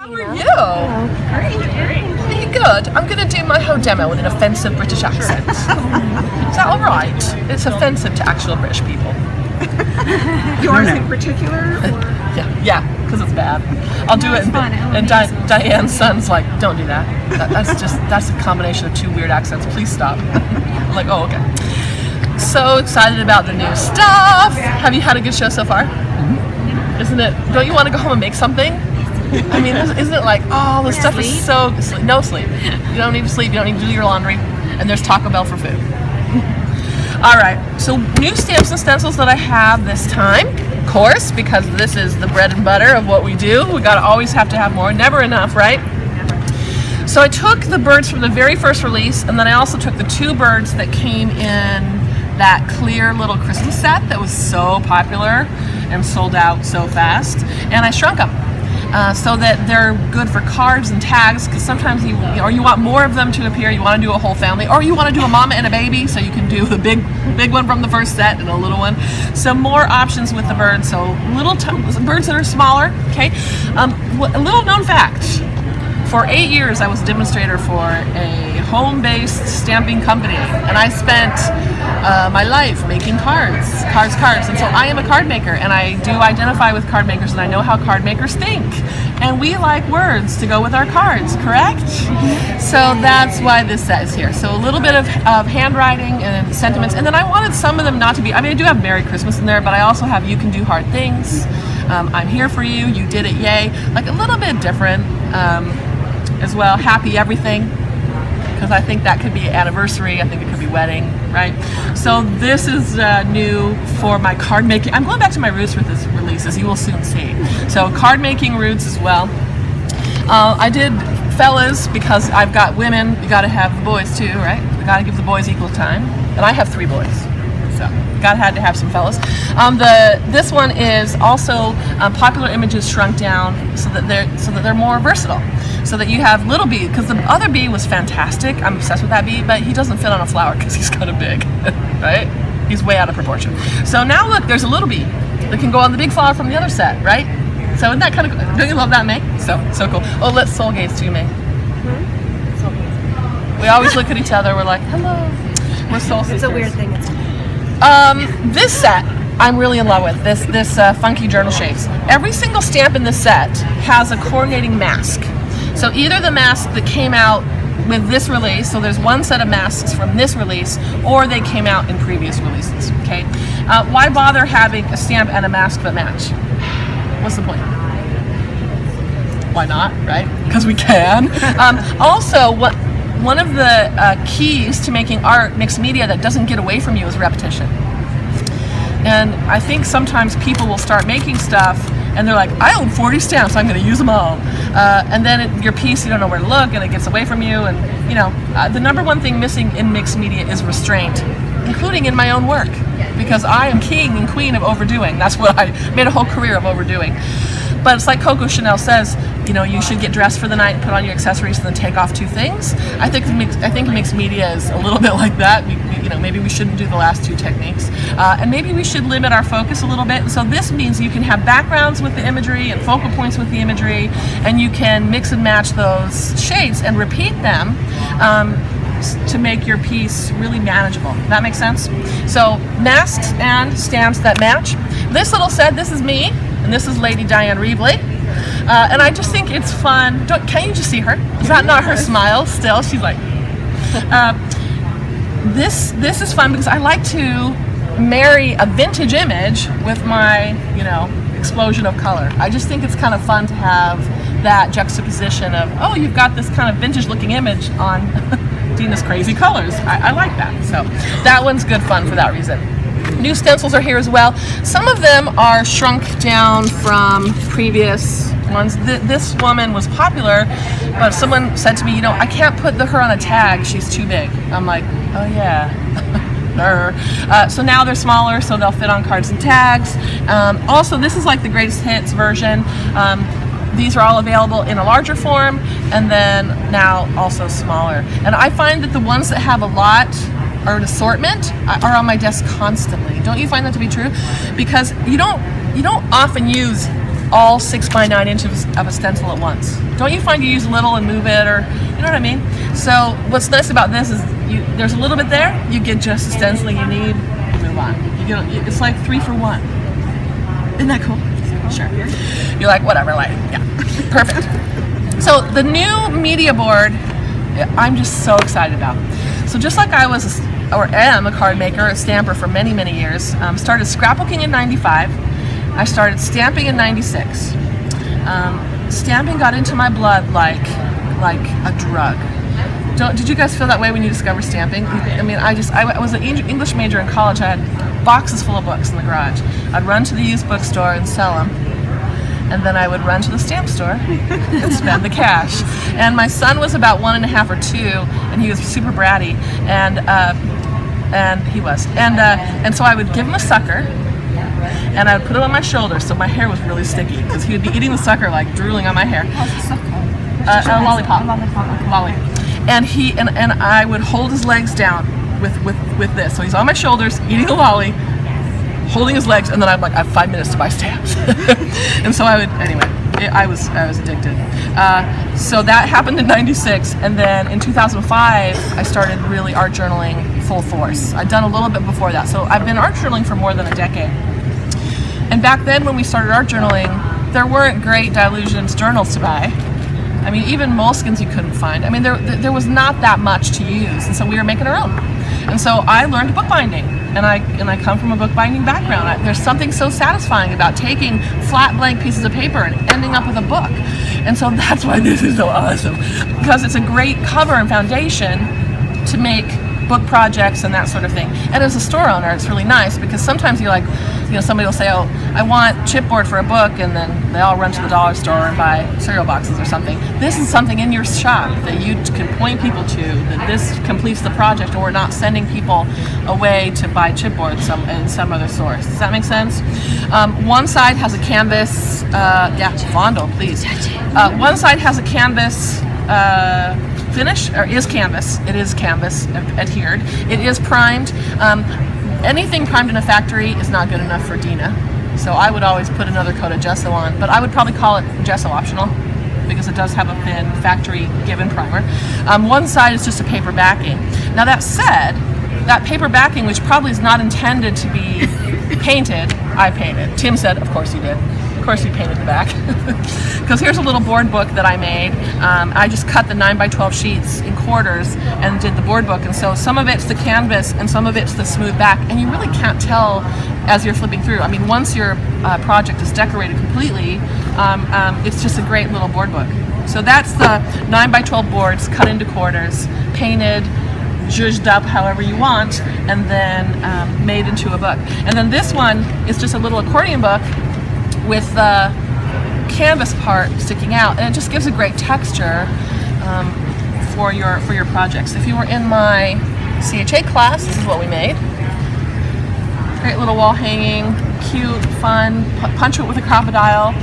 How are you? Pretty good. I'm going to do my whole demo in an offensive British accent. Is that all right? It's offensive to actual British people. Yours in particular? Or? Yeah, because it's bad. I'll do it, and Diane's son's like, don't do that. That's a combination of two weird accents. Please stop. I'm like, oh, okay. So excited about the new stuff. Have you had a good show so far? Isn't it? Don't you want to go home and make something? I mean, isn't it like, oh, this stuff is so... No sleep. You don't need to sleep. You don't need to do your laundry. And there's Taco Bell for food. All right. So new stamps and stencils that I have this time. Of course, because this is the bread and butter of what we do. We gotta always have to have more. Never enough, right? So I took the birds from the very first release, and then I also took the two birds that came in that clear little Christmas set that was so popular and sold out so fast, and I shrunk them so that they're good for cards and tags, because sometimes you want more of them to appear. You want to do a whole family, or you want to do a mama and a baby, so you can do the big one from the first set and a little one. So more options with the birds. So birds that are smaller. Okay, a little known fact. For 8 years, I was a demonstrator for a home-based stamping company, and I spent my life making cards. And so I am a card maker, and I do identify with card makers, and I know how card makers think. And we like words to go with our cards, correct? So that's why this set is here. So a little bit of handwriting and sentiments, and then I wanted some of them not to be, I mean, I do have Merry Christmas in there, but I also have You Can Do Hard Things, I'm Here For You, You Did It, Yay, like a little bit different. As well, Happy Everything, because I think that could be anniversary, I think it could be wedding, right? So this is new for my card making. I'm going back to my roots with this release, as you will soon see. So card making roots as well. I did fellas because I've got women, you got to have the boys too, right? We got to give the boys equal time, and I have 3 boys. So had to have some fellas. This one is also popular images shrunk down so that they're more versatile. So that you have little bee, because the other bee was fantastic. I'm obsessed with that bee, but he doesn't fit on a flower because he's kind of big, right? He's way out of proportion. So now look, there's a little bee that can go on the big flower from the other set, right? So isn't that kind of, don't you love that, May? So cool. Oh, let's soul gaze too, May. We always look at each other. We're like, hello. We're soul sisters. It's a weird thing. This set I'm really in love with. This funky journal shapes. Every single stamp in this set has a coordinating mask. So either the mask that came out with this release, so there's one set of masks from this release, or they came out in previous releases. Okay, why bother having a stamp and a mask that match? What's the point? Why not, right? Because we can. Also, one of the keys to making art, mixed media, that doesn't get away from you is repetition. And I think sometimes people will start making stuff and they're like, I own 40 stamps, I'm going to use them all. And then your piece, you don't know where to look, and it gets away from you. And the number one thing missing in mixed media is restraint, including in my own work, because I am king and queen of overdoing. That's what I made a whole career of, overdoing. But it's like Coco Chanel says, you should get dressed for the night, put on your accessories, and then take off 2 things. I think mixed media is a little bit like that. Maybe we shouldn't do the last 2 techniques, and maybe we should limit our focus a little bit. So this means you can have backgrounds with the imagery and focal points with the imagery, and you can mix and match those shades and repeat them to make your piece really manageable. That makes sense? So masks and stamps that match. This little set, this is me, and this is Lady Diane Reevely. And I just think it's fun. Can you just see her? Is that not her smile still? She's like... This is fun because I like to marry a vintage image with my, explosion of color. I just think it's kind of fun to have that juxtaposition of, oh, you've got this kind of vintage looking image on Dina's crazy colors. I like that. So that one's good fun for that reason. New stencils are here as well. Some of them are shrunk down from previous ones. This woman was popular, but someone said to me, I can't put her on a tag, she's too big. I'm like, oh yeah. So now they're smaller, so they'll fit on cards and tags. Also, this is like the greatest hits version. These are all available in a larger form, and then now also smaller. And I find that the ones that have a lot or an assortment are on my desk constantly. Don't you find that to be true? Because you don't often use all 6 by 9 inches of a stencil at once. Don't you find you use little and move it, or you know what I mean? So what's nice about this is there's a little bit there, you get just the stenciling you need, you move on. It's like 3 for 1. Isn't that cool? Sure. You're like, whatever, like, yeah, perfect. So the new media board, I'm just so excited about. So just like I was, or am a card maker, a stamper for many, many years, started scrapbooking in '95, I started stamping in '96. Stamping got into my blood like a drug. Did you guys feel that way when you discovered stamping? I mean, I was an English major in college. I had boxes full of books in the garage. I'd run to the used bookstore and sell them, and then I would run to the stamp store and spend the cash. And my son was about 1.5 or 2, and he was super bratty, and he was, and so I would give him a sucker, and I would put it on my shoulder, so my hair was really sticky because he would be eating the sucker, like drooling on my hair. A lollipop. Lolly. And I would hold his legs down with this. So he's on my shoulders, eating a lolly, holding his legs, and then I'm like, I have 5 minutes to buy stamps. And so I would, anyway, I was addicted. So that happened in '96, and then in 2005, I started really art journaling full force. I'd done a little bit before that, so I've been art journaling for more than a decade. And back then, when we started art journaling, there weren't great Dilutions journals to buy. I mean, even moleskins you couldn't find. I mean, there was not that much to use, and so we were making our own. And so I learned bookbinding, and I come from a bookbinding background. There's something so satisfying about taking flat blank pieces of paper and ending up with a book. And so that's why this is so awesome, because it's a great cover and foundation to make book projects and that sort of thing. And as a store owner, it's really nice because sometimes you're like, you know, somebody will say, oh, I want chipboard for a book, and then they all run to the dollar store and buy cereal boxes or something. This is something in your shop that you can point people to, that this completes the project, or we're not sending people away to buy chipboard in some other source. Does that make sense? One side has a canvas, fondle, please. One side has a canvas finish, or is canvas. It is canvas adhered. It is primed. Anything primed in a factory is not good enough for Dina, so I would always put another coat of gesso on, but I would probably call it gesso optional because it does have a thin factory given primer. One side is just a paper backing. Now that said, that paper backing, which probably is not intended to be painted, I painted. Tim said, of course you did. Of course you painted the back. Because here's a little board book that I made. I just cut the 9 by 12 sheets in quarters and did the board book. And so some of it's the canvas and some of it's the smooth back. And you really can't tell as you're flipping through. I mean, once your project is decorated completely, it's just a great little board book. So that's the 9 by 12 boards cut into quarters, painted, zhuzhed up however you want, and then made into a book. And then this one is just a little accordion book with the canvas part sticking out, and it just gives a great texture for your projects. If you were in my CHA class, this is what we made. Great little wall hanging, cute, fun. Punch it with a crocodile.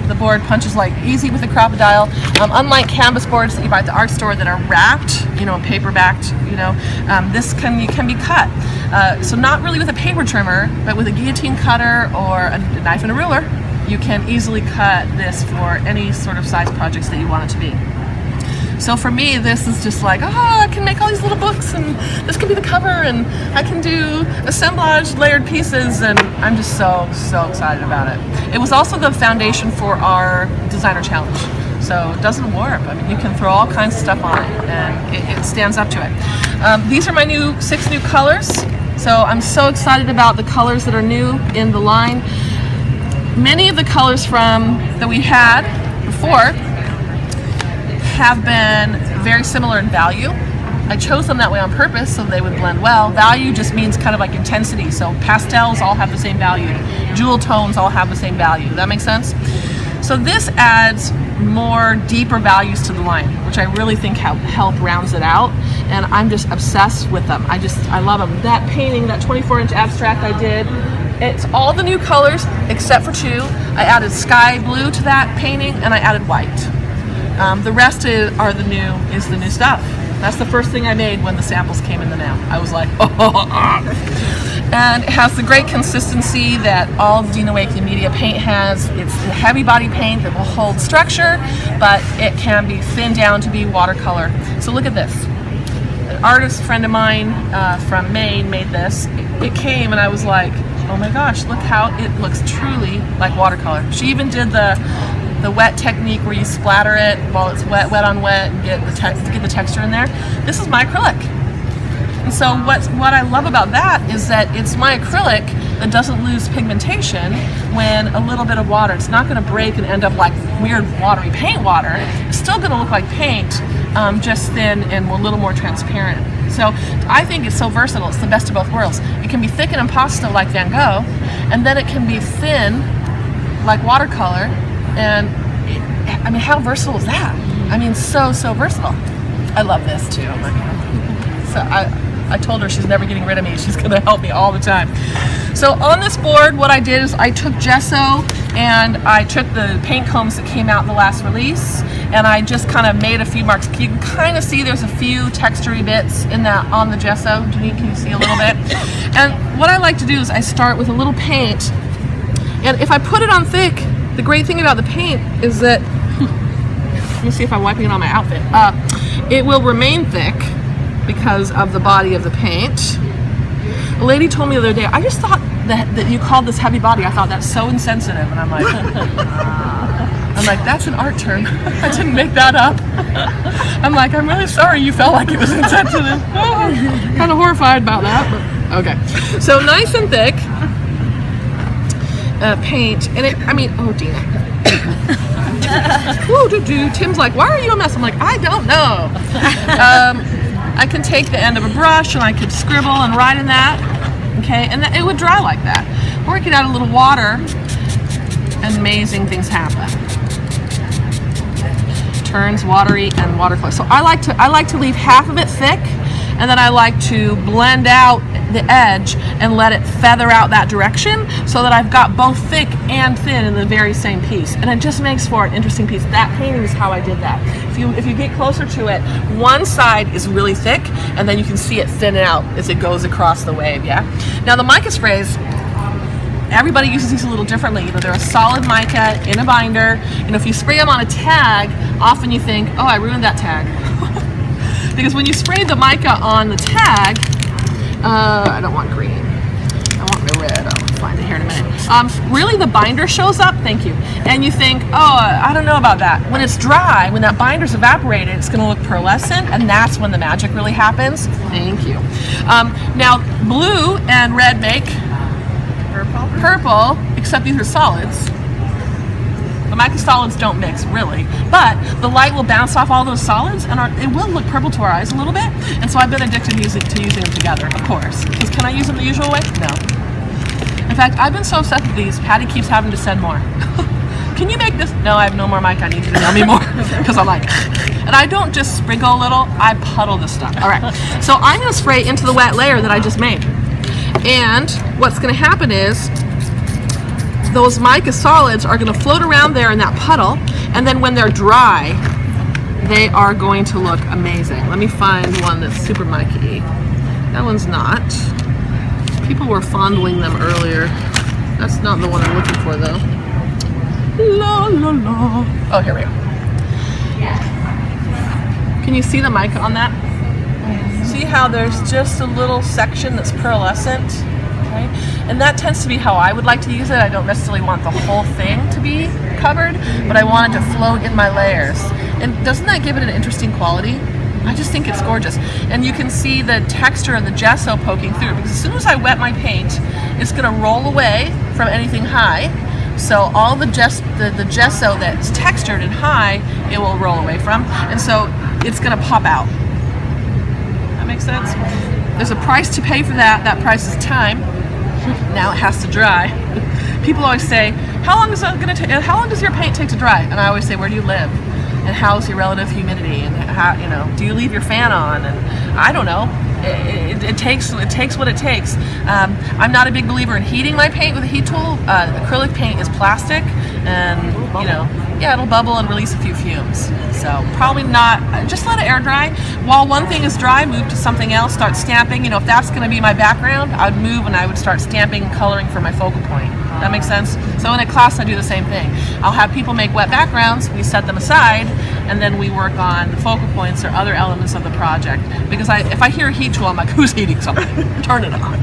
The board punches like easy with a crocodile. Unlike canvas boards that you buy at the art store that are wrapped, you know, paper backed, you know, this can be cut. So not really with a paper trimmer, but with a guillotine cutter or a knife and a ruler, you can easily cut this for any sort of size projects that you want it to be. So for me, this is just like, oh, I can make all these little books, and this can be the cover, and I can do assemblage, layered pieces, and I'm just so excited about it. It was also the foundation for our designer challenge. So it doesn't warp. I mean, you can throw all kinds of stuff on it, and it stands up to it. These are my 6 new colors. So I'm so excited about the colors that are new in the line. Many of the colors that we had before have been very similar in value. I chose them that way on purpose so they would blend well. Value just means kind of like intensity. So pastels all have the same value. Jewel tones all have the same value. Does that make sense? So this adds more deeper values to the line, which I really think help rounds it out. And I'm just obsessed with them. I love them. That painting, that 24-inch abstract I did, it's all the new colors except for 2. I added sky blue to that painting, and I added white. The rest is the new stuff. That's the first thing I made when the samples came in the mail. I was like, oh. And it has the great consistency that all of Dina Wakley Media paint has. It's a heavy body paint that will hold structure, but it can be thinned down to be watercolor. So look at this. An artist friend of mine from Maine made this. It came and I was like, oh my gosh, look how it looks truly like watercolor. She even did the wet technique where you splatter it while it's wet on wet and get the texture in there. This is my acrylic. And so what I love about that is that it's my acrylic that doesn't lose pigmentation when a little bit of water. It's not going to break and end up like weird watery paint water. It's still going to look like paint, just thin and a little more transparent. So I think it's so versatile. It's the best of both worlds. It can be thick and impasto like Van Gogh, and then it can be thin like watercolor. And I mean, how versatile is that? I mean, so versatile. I love this too. So I told her she's never getting rid of me. She's gonna help me all the time. So on this board, what I did is I took gesso and I took the paint combs that came out in the last release, and I just kind of made a few marks. You can kind of see there's a few textury bits in that on the gesso. Janine, can you see a little bit? And what I like to do is I start with a little paint, and if I put it on thick, the great thing about the paint is that, let me see if I'm wiping it on my outfit. It will remain thick because of the body of the paint. A lady told me the other day, I just thought that you called this heavy body. I thought that's so insensitive. And I'm like, that's an art term. I didn't make that up. I'm like, I'm really sorry you felt like it was insensitive. Kind of horrified about that, but okay. So nice and thick paint. And oh, Dina. Tim's like, why are you a mess? I'm like, I don't know. I can take the end of a brush and I could scribble and write in that, okay, and it would dry like that. Or I could add a little water and amazing things happen. Turns watery and watercolor. So I like to leave half of it thick, and then I like to blend out the edge and let it feather out that direction so that I've got both thick and thin in the very same piece, and it just makes for an interesting piece. That painting is how I did that. If you get closer to it, one side is really thick and then you can see it thin out as it goes across the wave. Yeah. Now the mica sprays, everybody uses these a little differently. They're a solid mica in a binder, and if you spray them on a tag, often you think, oh, I ruined that tag. Because when you spray the mica on the tag, I don't want green. I want my red. I'll find it here in a minute. Really, the binder shows up. Thank you. And you think, oh, I don't know about that. When it's dry, when that binder's evaporated, it's going to look pearlescent, and that's when the magic really happens. Thank you. Now, blue and red make purple, except these are solids. The mica solids don't mix, really, but the light will bounce off all those solids, and it will look purple to our eyes a little bit. And so I've been addicted to using them together, of course. Because can I use them the usual way? No. In fact, I've been so obsessed with these, Patty keeps having to send more. Can you make this? No, I have no more mica. I need you to mail me more, because I'm like, and I don't just sprinkle a little, I puddle this stuff. All right, so I'm going to spray into the wet layer that I just made. And what's going to happen is, those mica solids are going to float around there in that puddle, and then when they're dry, they are going to look amazing. Let me find one that's super mica-y. That one's not. People were fondling them earlier. That's not the one I'm looking for, though. La la la. Oh, here we go. Can you see the mica on that? See how there's just a little section that's pearlescent? Okay. And that tends to be how I would like to use it. I don't necessarily want the whole thing to be covered, but I want it to float in my layers. And doesn't that give it an interesting quality? I just think it's gorgeous. And you can see the texture of the gesso poking through, because as soon as I wet my paint, it's going to roll away from anything high. So all the gesso that's textured and high, it will roll away from. And so it's going to pop out. That makes sense? There's a price to pay for that. That price is time. Now it has to dry. People always say, how long does your paint take to dry? And I always say, where do you live? And how's your relative humidity? And how, do you leave your fan on? And I don't know. It takes what it takes. I'm not a big believer in heating my paint with a heat tool. Acrylic paint is plastic, and yeah, it'll bubble and release a few fumes. So probably not, just let it air dry. While one thing is dry, move to something else, start stamping. If that's going to be my background, I would move and I would start stamping and coloring for my focal point. That makes sense? So in a class, I do the same thing. I'll have people make wet backgrounds, we set them aside, and then we work on the focal points or other elements of the project. Because if I hear a heat tool, I'm like, who's heating something? Turn it on.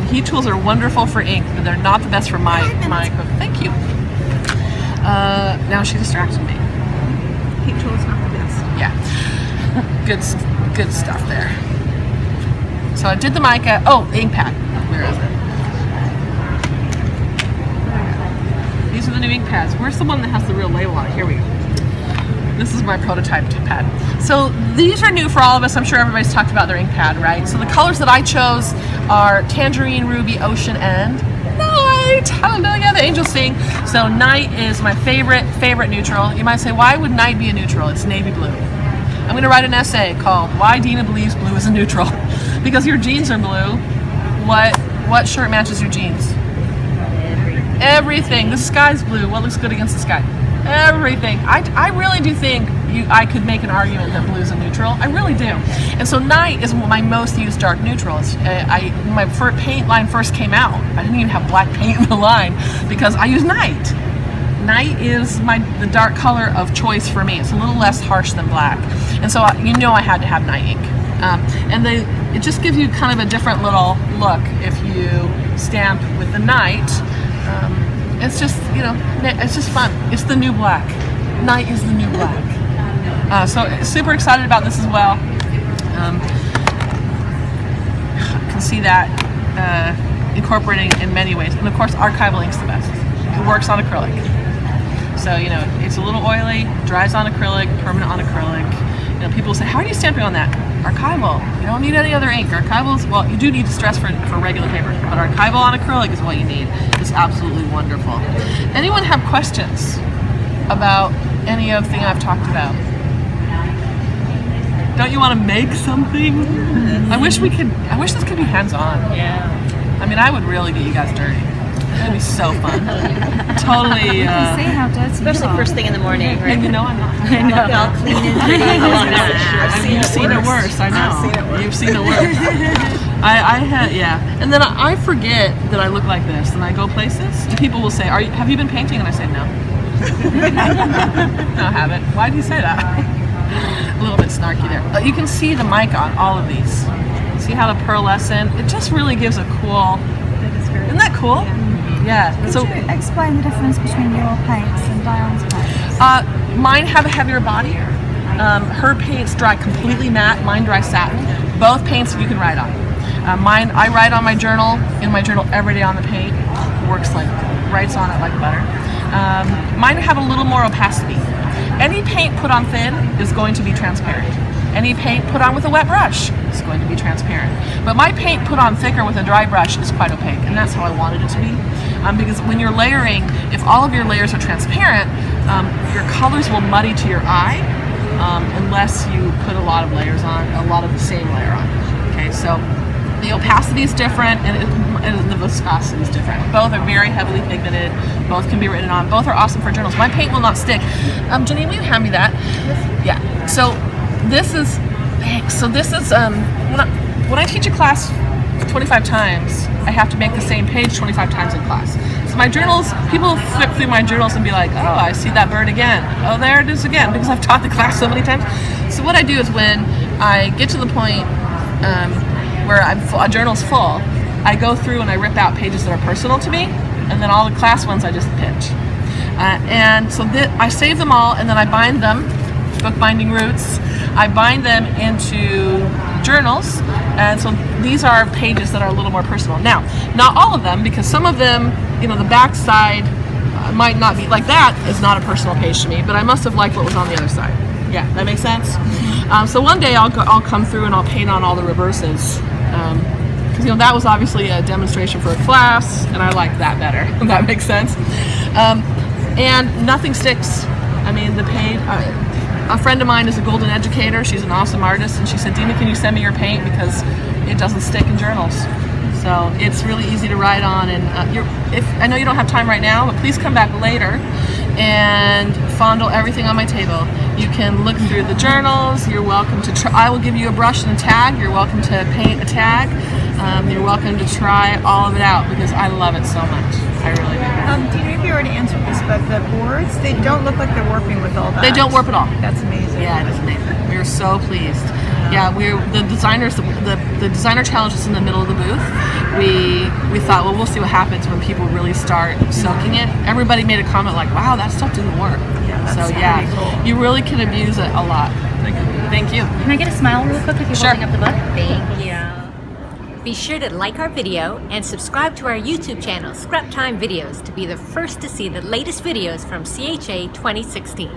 Heat tools are wonderful for ink, but they're not the best for my thank you. Now she distracted me. Heat tool is not the best. Yeah. Good stuff there. So I did the mica. Oh, the ink pad. Where is it? These are the new ink pads. Where's the one that has the real label on it? Here we go. This is my prototype pad. So these are new for all of us. I'm sure everybody's talked about their ink pad, right? So the colors that I chose are Tangerine, Ruby, Ocean, and Night. Hallelujah, the angels sing. So Night is my favorite neutral. You might say, why would Night be a neutral? It's navy blue. I'm going to write an essay called Why Dina Believes Blue is a Neutral. Because your jeans are blue. What shirt matches your jeans? Everything. The sky's blue. What looks good against the sky? Everything. I really do think I could make an argument that blue is a neutral. I really do. And so Night is my most used dark neutral. My first paint line first came out. I didn't even have black paint in the line because I use Night. Night is the dark color of choice for me. It's a little less harsh than black. And so I had to have Night ink. And it just gives you kind of a different little look if you stamp with the Night. It's just, it's just fun. It's the new black. Night is the new black. So super excited about this as well. Can see that incorporating in many ways. And of course, archival ink's the best. It works on acrylic. So, it's a little oily, dries on acrylic, permanent on acrylic. People say, how are you stamping on that? Archival. You don't need any other ink. Archival is, well, you do need distress for regular paper, but archival on acrylic is what you need. It's absolutely wonderful. Anyone have questions about any of the thing I've talked about? Don't you want to make something? I wish this could be hands-on. Yeah. I would really get you guys dirty. That'd be so fun. Totally. See how dirty Especially first thing in the morning, right? And I'm not. I know. All clean and pretty. You've seen it worse. I know. You've seen it worse. I had, yeah. And then I forget that I look like this, and I go places, and people will say, have you been painting? And I say, no. No, I haven't. Why do you say that? A little bit snarky there. You can see the mic on all of these. See how the pearlescent, it just really gives a cool, isn't that cool? Yeah. Could you explain the difference between your paints and Diane's paints? Mine have a heavier body. Her paints dry completely matte. Mine dry satin. Both paints you can write on. Mine, I write on my journal, in my journal every day on the paint. Works writes on it like butter. Mine have a little more opacity. Any paint put on thin is going to be transparent. Any paint put on with a wet brush is going to be transparent. But my paint put on thicker with a dry brush is quite opaque, and that's how I wanted it to be. Because when you're layering, if all of your layers are transparent, your colors will muddy to your eye unless you put a lot of layers on, a lot of the same layer on. Okay, so the opacity is different and the viscosity is different. Both are very heavily pigmented. Both can be written on. Both are awesome for journals. My paint will not stick. Janine, will you hand me that? Yeah. So this is, thanks. So this is, when I teach a class 25 times, I have to make the same page 25 times in class. So my journals, people flip through my journals and be like, oh, I see that bird again. Oh, there it is again, because I've taught the class so many times. So what I do is when I get to the point where a journal's full, I go through and I rip out pages that are personal to me, and then all the class ones I just pinch. And so I save them all, and then I bind them, bookbinding roots. I bind them into journals, and so these are pages that are a little more personal. Now, not all of them, because some of them, the back side might not be, like that is not a personal page to me, but I must have liked what was on the other side. Yeah, that makes sense? So one day I'll come through and I'll paint on all the reverses. Because that was obviously a demonstration for a class, and I like that better. If that makes sense. And nothing sticks. The page. A friend of mine is a golden educator. She's an awesome artist, and she said, Dina, can you send me your paint because it doesn't stick in journals. So it's really easy to write on. And if I know you don't have time right now, but please come back later. and fondle everything on my table. You can look through the journals. You're welcome to try. I will give you a brush and a tag. You're welcome to paint a tag. You're welcome to try all of it out because I love it so much. I really do. Dina, if you already answered this, but the boards, they don't look like they're warping with all that. They don't warp at all. That's amazing. Yeah, it is amazing. We are so pleased. Yeah, we're the designers. The designer challenge is in the middle of the booth. We thought, well, we'll see what happens when people really start soaking it. Everybody made a comment like, "Wow, that stuff didn't work." Yeah, that's so yeah, pretty cool. you really can abuse it a lot. Thank you. Can I get a smile real quick if you're Sure. holding up the book? Thank you. Be sure to like our video and subscribe to our YouTube channel, Scrap Time Videos, to be the first to see the latest videos from CHA 2016.